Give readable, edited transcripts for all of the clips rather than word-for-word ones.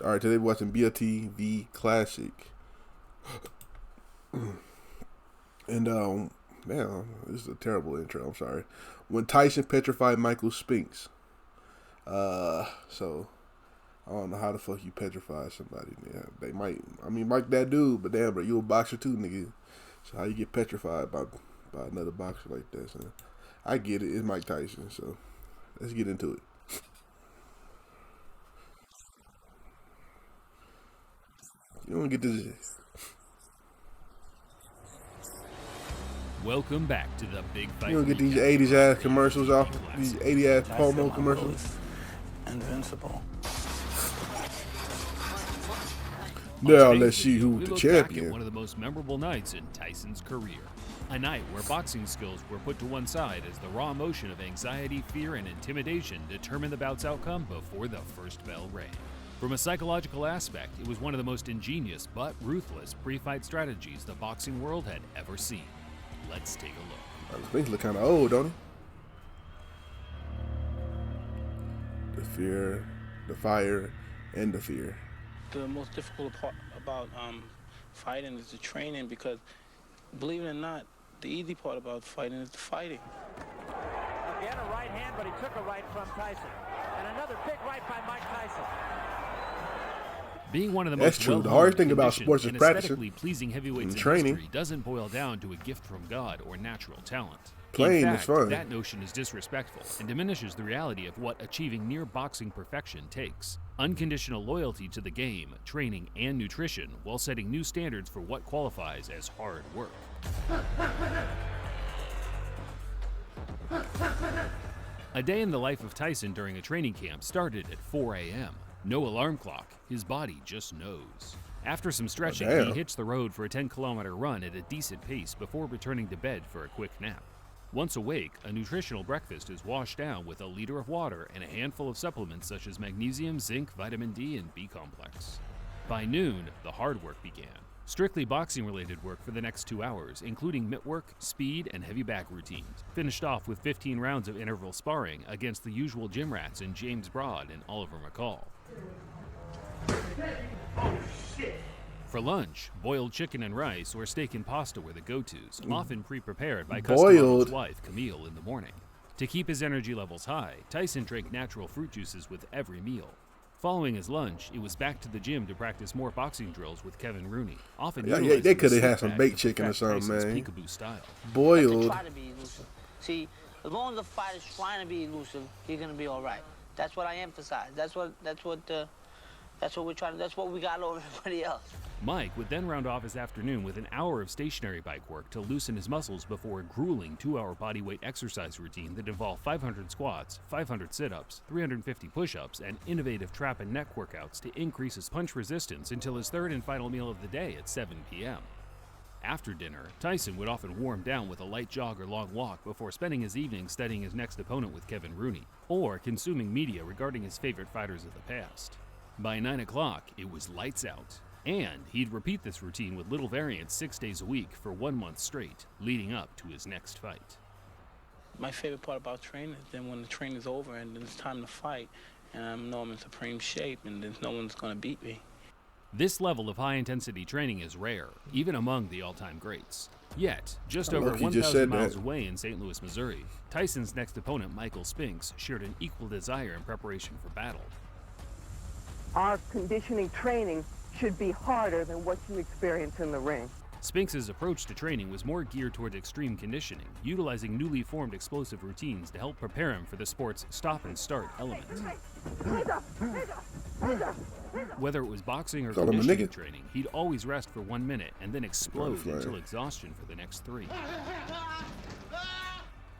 All right, today we're watching BLTV Classic. And man, this is a terrible intro. I'm sorry. When Tyson petrified Michael Spinks. So I don't know how the fuck you petrify somebody. Yeah, they might. I mean, Mike that dude, but damn, bro, you a boxer too, nigga. So how you get petrified by another boxer like that? So I get it. It's Mike Tyson. So let's get into it. You don't get this. Welcome back to the Big Fight. You don't get these 80s ass commercials off. These 80 ass promo commercials. Invincible. Now let's see who's the Back at champion. one of the most memorable nights in Tyson's career. A night where boxing skills were put to one side as the raw emotion of anxiety, fear, and intimidation determined the bout's outcome before the first bell rang. From a psychological aspect, it was one of the most ingenious but ruthless pre-fight strategies the boxing world had ever seen. Let's take a look. Spinks look kind of old, don't he? The fear, the fire, and the fear. The most difficult part about fighting is the training, because believe it or not, the easy part about fighting is the fighting. Again, a right hand, but he took a right from Tyson. And another big right by Mike Tyson. Being one of the That's most true. The hardest thing about conditioned sports is and practicing aesthetically pleasing heavyweights and in training. history doesn't boil down to a gift from God or natural talent. Playing in is fact, fun. that notion is disrespectful and diminishes the reality of what achieving near boxing perfection takes. Unconditional loyalty to the game, training, and nutrition, while setting new standards for what qualifies as hard work. A day in the life of Tyson during a training camp started at 4 a.m. No alarm clock, his body just knows. After some stretching, damn. he hits the road for a 10-kilometer run at a decent pace before returning to bed for a quick nap. Once awake, a nutritional breakfast is washed down with a liter of water and a handful of supplements such as magnesium, zinc, vitamin D, and B complex. By noon, the hard work began. Strictly boxing-related work for the next 2 hours, including mitt work, speed, and heavy back routines. Finished off with 15 rounds of interval sparring against the usual gym rats in James Broad and Oliver McCall. For lunch, boiled chicken and rice or steak and pasta were the go-tos, often pre-prepared by Boiled. Customo's wife, Camille, in the morning. To keep his energy levels high, Tyson drank natural fruit juices with every meal. Following his lunch, it was back to the gym to practice more boxing drills with Kevin Rooney. Often Yeah, utilizing they the could have sit had some bag baked to chicken or perfect something, Tyson's man. peekaboo style. Boiled. Try to be elusive. See, as long as the fighter's trying to be elusive, he's gonna be all right. That's what I emphasize. That's what we're trying to. That's what we got over everybody else. Mike would then round off his afternoon with an hour of stationary bike work to loosen his muscles before a grueling 2-hour bodyweight exercise routine that involved 500 squats, 500 sit-ups, 350 push-ups, and innovative trap and neck workouts to increase his punch resistance until his third and final meal of the day at 7 p.m. After dinner, Tyson would often warm down with a light jog or long walk before spending his evening studying his next opponent with Kevin Rooney, or consuming media regarding his favorite fighters of the past. By 9 o'clock, it was lights out. And he'd repeat this routine with little variance 6 days a week for 1 month straight, leading up to his next fight. My favorite part about training is then when the training is over and then it's time to fight, and I know I'm in supreme shape and there's no one's gonna beat me. This level of high-intensity training is rare, even among the all-time greats. Yet, just over Look, he just 1,000 said miles that. away in St. Louis, Missouri, Tyson's next opponent, Michael Spinks, shared an equal desire in preparation for battle. Our conditioning training should be harder than what you experience in the ring. Spinks' approach to training was more geared toward extreme conditioning, utilizing newly formed explosive routines to help prepare him for the sport's stop-and-start element. Whether it was boxing or Call him a conditioning nigga. training, he'd always rest for 1 minute and then explode Fine. until exhaustion for the next 3.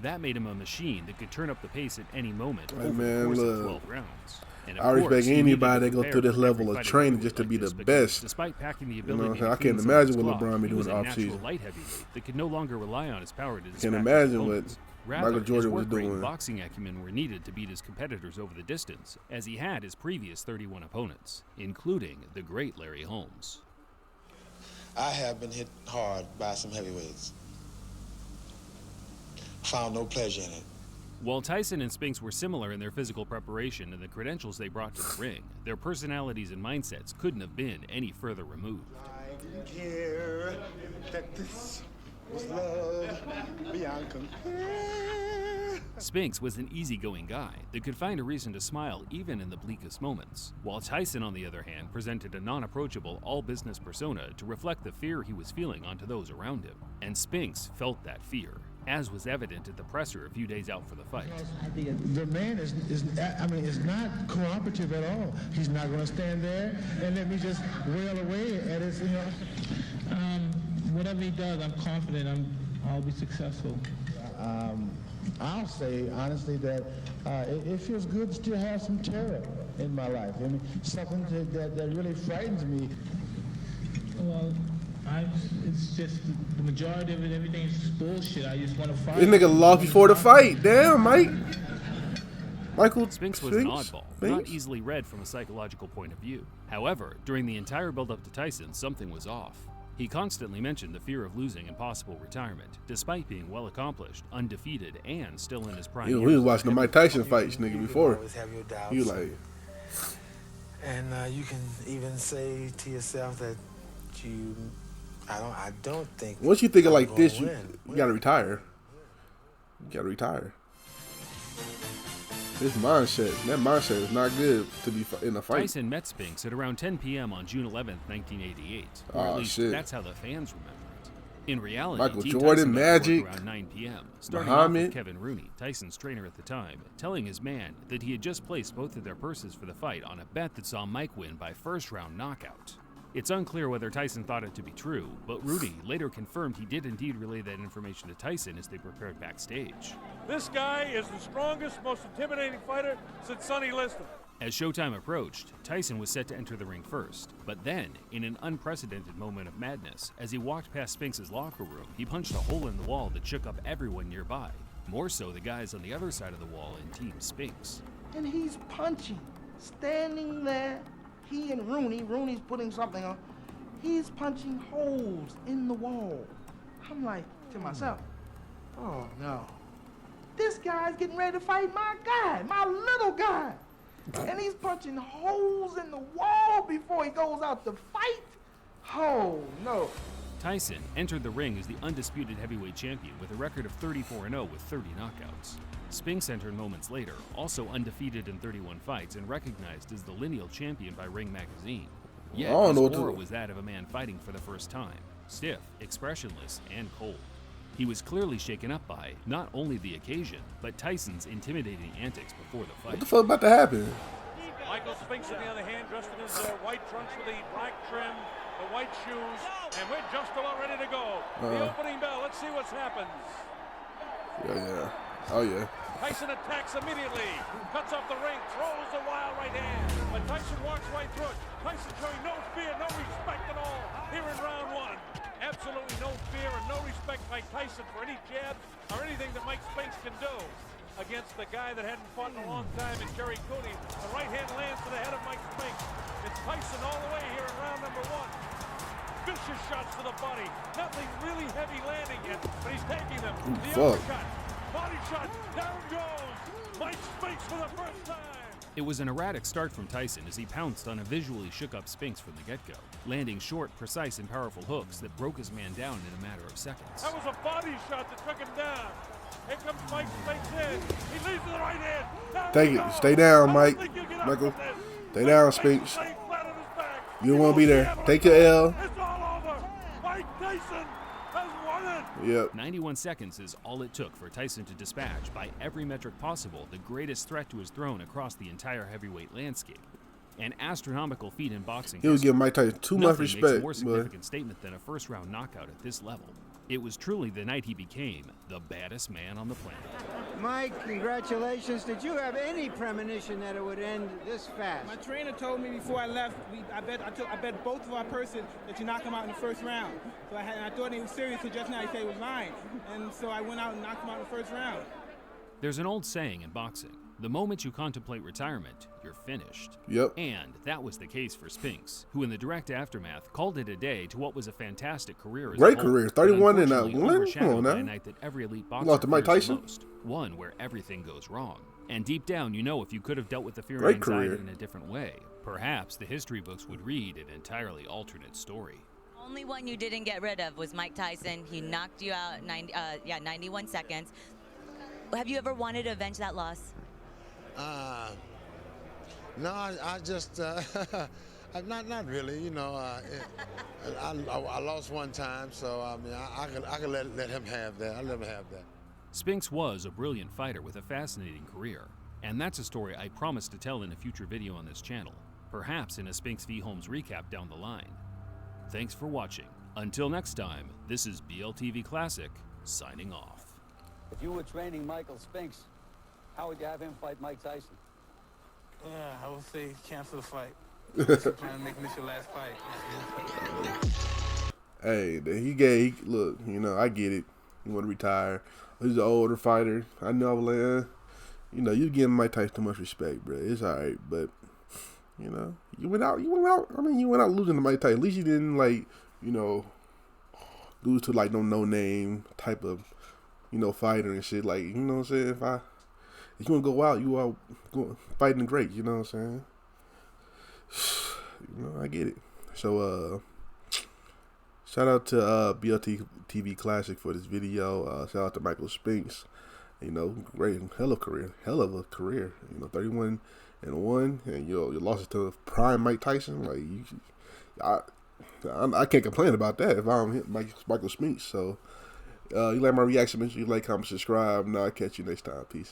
That made him a machine that could turn up the pace at any moment Hey, over man, the course of look. 12 rounds. And of I respect course, he needed anybody to that go prepare through this for level every of fight training against just to be the because best. Despite packing the You know ability what I'm saying? I to can't clean imagine someone's what clock, LeBron be he doing was a off natural season. light heavyweight that could no longer rely on his power to distract imagine his what opponents. Rather, Michael Jordan his was work rate and doing. boxing acumen were needed to beat his competitors over the distance, as he had his previous 31 opponents, including the great Larry Holmes. I have been hit hard by some heavyweights. Found no pleasure in it. While Tyson and Spinks were similar in their physical preparation and the credentials they brought to the ring, their personalities and mindsets couldn't have been any further removed. I didn't care that this was love beyond compare. Spinks was an easygoing guy that could find a reason to smile even in the bleakest moments, while Tyson, on the other hand, presented a non-approachable, all-business persona to reflect the fear he was feeling onto those around him. And Spinks felt that fear, as was evident at the presser a few days out for the fight. The man is not cooperative at all. He's not going to stand there and let me just wail away at his, Whatever he does, I'm confident I'll be successful. I'll say honestly that it feels good to still have some terror in my life. I mean, something that really frightens me. Well, it's just the majority of it, everything's just bullshit. I just want to fight. This nigga lost before the fight. Damn, Mike. Michael Spinks was an oddball, not easily read from a psychological point of view. However, during the entire build-up to Tyson, something was off. He constantly mentioned the fear of losing and possible retirement, despite being well accomplished, undefeated, and still in his prime years. We was watching the Mike Tyson fights, nigga, before. Always have your doubts. You like, and you can even say to yourself that I don't think. once you think of like this, you win. gotta retire. You gotta retire. That mindset is not good to be in a fight. Tyson met Spinks at around 10 p.m. on June 11, 1988. Or at least that's how the fans remember it. In reality, Michael Team Jordan, Tyson got to Magic, work around 9 p.m., starting Muhammad. off with Kevin Rooney, Tyson's trainer at the time, telling his man that he had just placed both of their purses for the fight on a bet that saw Mike win by first-round knockout. It's unclear whether Tyson thought it to be true, but Rudy later confirmed he did indeed relay that information to Tyson as they prepared backstage. This guy is the strongest, most intimidating fighter since Sonny Liston. As showtime approached, Tyson was set to enter the ring first, but then, in an unprecedented moment of madness, as he walked past Spinks' locker room, he punched a hole in the wall that shook up everyone nearby, more so the guys on the other side of the wall in Team Spinks. And he's punching, standing there. He and Rooney's putting something on. He's punching holes in the wall. I'm like to myself, oh no. This guy's getting ready to fight my guy, my little guy. And he's punching holes in the wall before he goes out to fight? Oh no. Tyson entered the ring as the undisputed heavyweight champion with a record of 34-0 with 30 knockouts. Spinks entered moments later, also undefeated in 31 fights and recognized as the lineal champion by Ring Magazine. Yet his aura was that of a man fighting for the first time, stiff, expressionless, and cold. He was clearly shaken up by not only the occasion, but Tyson's intimidating antics before the fight. What the fuck about to happen? Michael Spinks, on the other hand, dressed in his white trunks with the black trim, the white shoes, and we're just about ready to go. The opening bell, let's see what happens. Yeah. Oh, yeah. Tyson attacks immediately, cuts off the ring, throws the wild right hand, but Tyson walks right through it. Tyson showing no fear, no respect at all here in round one. Absolutely no fear and no respect by Tyson for any jabs or anything that Mike Spinks can do against the guy that hadn't fought in a long time in Jerry Cooney. The right hand lands to the head of Mike Spinks. It's Tyson all the way here in round number one. Vicious shots to the body. Nothing really heavy landing yet, but he's taking them. The uppercut. Body shot, down goes Mike Spinks for the first time. It was an erratic start from Tyson as he pounced on a visually shook-up Spinks from the get-go, landing short, precise, and powerful hooks that broke his man down in a matter of seconds. That was a body shot that took him down. Here comes Mike Spinks in. He leads to the right hand. Take it. Stay down, Mike. Michael. Stay down, Spinks. You don't want to be there. Take your L. It's all over. Mike Tyson has won it. Yep. 91 seconds is all it took for Tyson to dispatch, by every metric possible, the greatest threat to his throne across the entire heavyweight landscape. An astronomical feat in boxing. He was giving Mike Tyson too much Makes respect. a more significant statement than a first-round knockout at this level. It was truly the night he became the baddest man on the planet. Mike, congratulations. Did you have any premonition that it would end this fast? My trainer told me before I left, I bet both of our purses that you knock him out in the first round. So I thought he was serious, so just now he said he was lying. And so I went out and knocked him out in the first round. There's an old saying in boxing, The moment you contemplate retirement, you're finished. Yep. And that was the case for Spinks, who in the direct aftermath called it a day to what was a fantastic career as Great a whole, career. 31 and unfortunately one. Come overshadowed on by now. a night that every elite boxer Lost to Mike fears the Tyson? most. One where everything goes wrong. And deep down, you know if you could have dealt with the fear Great and anxiety career. in a different way, perhaps the history books would read an entirely alternate story. Only one you didn't get rid of was Mike Tyson. He knocked you out 91 seconds. Have you ever wanted to avenge that loss? No, I just, not really. You know, I lost one time, so I mean, I could let him have that. I'll let him have that. Spinks was a brilliant fighter with a fascinating career, and that's a story I promise to tell in a future video on this channel, perhaps in a Spinks v. Holmes recap down the line. Thanks for watching. Until next time, this is BLTV Classic, signing off. If you were training Michael Spinks, how would you have him fight Mike Tyson? I would say cancel the fight. Trying to make this your last fight. Hey, look, you know, I get it. You want to retire. He's an older fighter. I know, you know, you give Mike Tyson too much respect, bro. It's all right, but you know, you went out losing to Mike Tyson. At least you didn't, like, you know, lose to like no name type of, you know, fighter and shit. Like, you know what I'm saying? If you want to go out, you out fighting great. You know what I'm saying? You know, I get it. So, shout out to BLTV Classic for this video. Shout out to Michael Spinks. You know, great, hell of a career. You know, 31-1, and you lost it to prime Mike Tyson. Like, I can't complain about that if I'm Michael Spinks. So, you like my reaction? Make sure you like, comment, subscribe. Now I'll catch you next time. Peace.